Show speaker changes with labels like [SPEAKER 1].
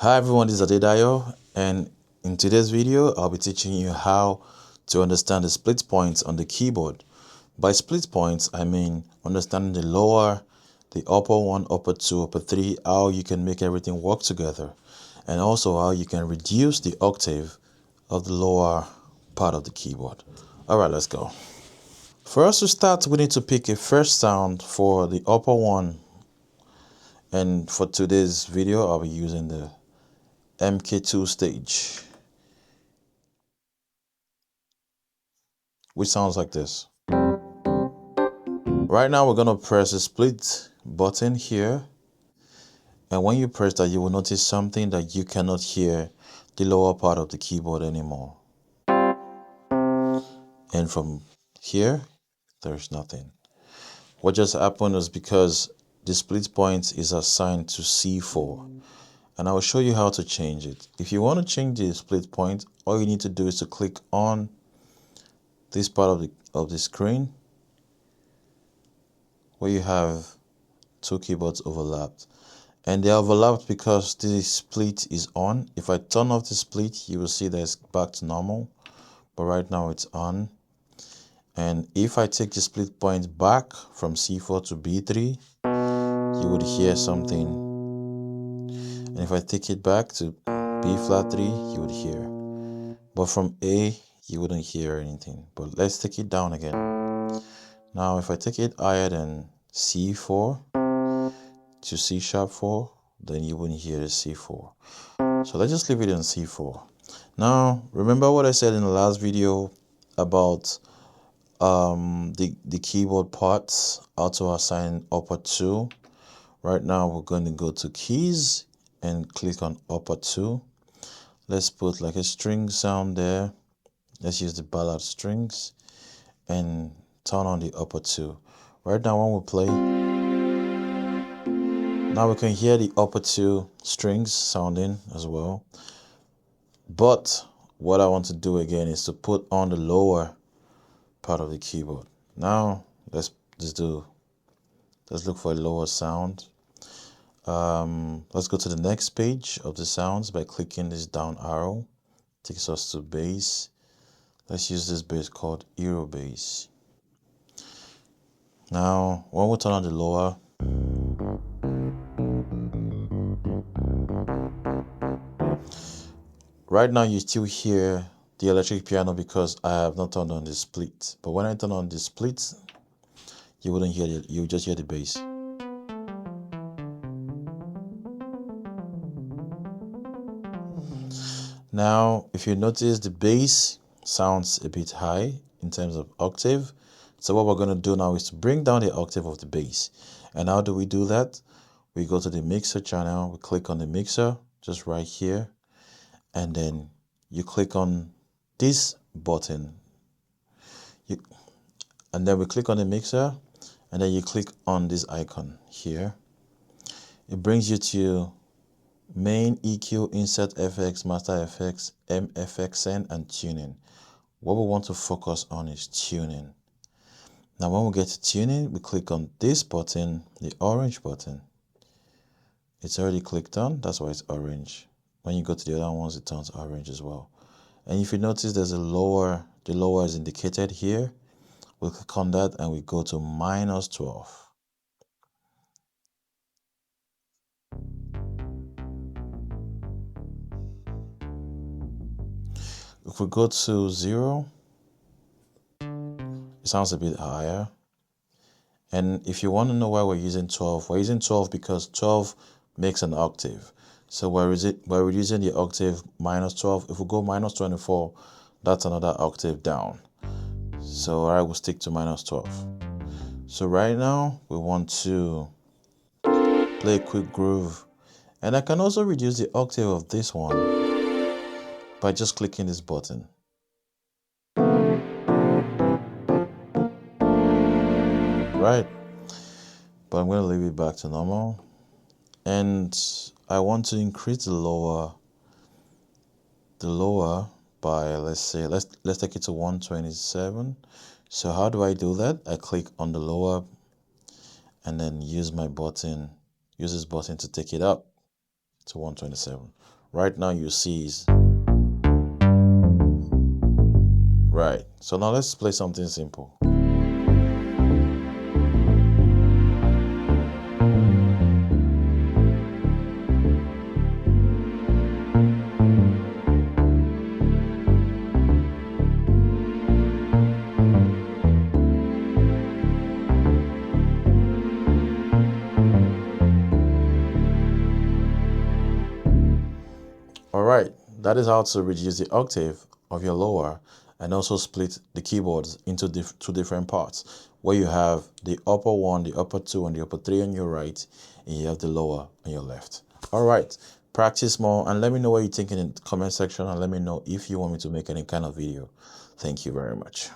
[SPEAKER 1] Hi everyone, this is Adedayo, and in today's video I'll be teaching you how to understand the split points on the keyboard. By split points I mean understanding the lower, the upper one, upper two, upper three, how you can make everything work together, and also how you can reduce the octave of the lower part of the keyboard. Alright, let's go. For us to start, we need to pick a first sound for the upper one, and for today's video I'll be using the MK2 stage, which sounds like this. Right now we're going to press the split button here, and when you press that you will notice something that you cannot hear the lower part of the keyboard anymore, and from here there's nothing. What just happened is because the split point is assigned to C4, and I will show you how to change it. If you want to change the split point, all you need to do is to click on this part of the screen where you have two keyboards overlapped, and they are overlapped because the split is on. If I turn off the split, you will see that it's back to normal, but right now it's on. And if I take the split point back from C4 to B3, you would hear something, and if I take it back to B flat 3, you would hear, but from A you wouldn't hear anything. But let's take it down again. Now if I take it higher than C4 to C sharp 4, then you wouldn't hear the C4. So let's just leave it in C4. Now remember what I said in the last video about the keyboard parts, how to assign upper 2. Right now we're going to go to keys and click on upper 2. Let's put like a string sound there. Let's use the ballad strings and turn on the upper 2. Right now when we play, now we can hear the upper 2 strings sounding as well. But what I want to do again is to put on the lower part of the keyboard. Now let's look for a lower sound. Let's go to the next page of the sounds by clicking this down arrow. Takes us to bass. Let's use this bass called Euro bass. Now when we turn on the lower, right now you still hear the electric piano because I have not turned on the split. But when I turn on the split, you wouldn't hear it, you just hear the bass. Now, if you notice, the bass sounds a bit high in terms of octave. So what we're going to do now is to bring down the octave of the bass. And how do we do that? We go to the mixer channel, we click on the mixer, just right here. And then you click on this button. And then we click on the mixer, and then you click on this icon here. It brings you to main, EQ, insert FX, master FX, MFXN, and tuning. What we want to focus on is tuning. Now when we get to tuning, we click on this button, the orange button. It's already clicked on, that's why it's orange. When you go to the other ones, it turns orange as well. And if you notice there's a lower, the lower is indicated here. We'll click on that and we go to -12. If we go to 0, it sounds a bit higher. And if you want to know why we're using 12, we're using 12 because 12 makes an octave. So we're using the octave -12. If we go -24, that's another octave down. So I will stick to -12. So right now we want to play a quick groove. And I can also reduce the octave of this one by just clicking this button. Right. But I'm going to leave it back to normal. And I want to increase the lower by, let's say, let's take it to 127. So how do I do that? I click on the lower and then use this button to take it up to 127. Right now you see is right. So now let's play something simple. Alright, that is how to reduce the octave of your lower and also split the keyboards into two different parts, where you have the upper one, the upper two, and the upper three on your right, and you have the lower on your left. Alright, practice more and let me know what you think in the comment section, and let me know if you want me to make any kind of video. Thank you very much.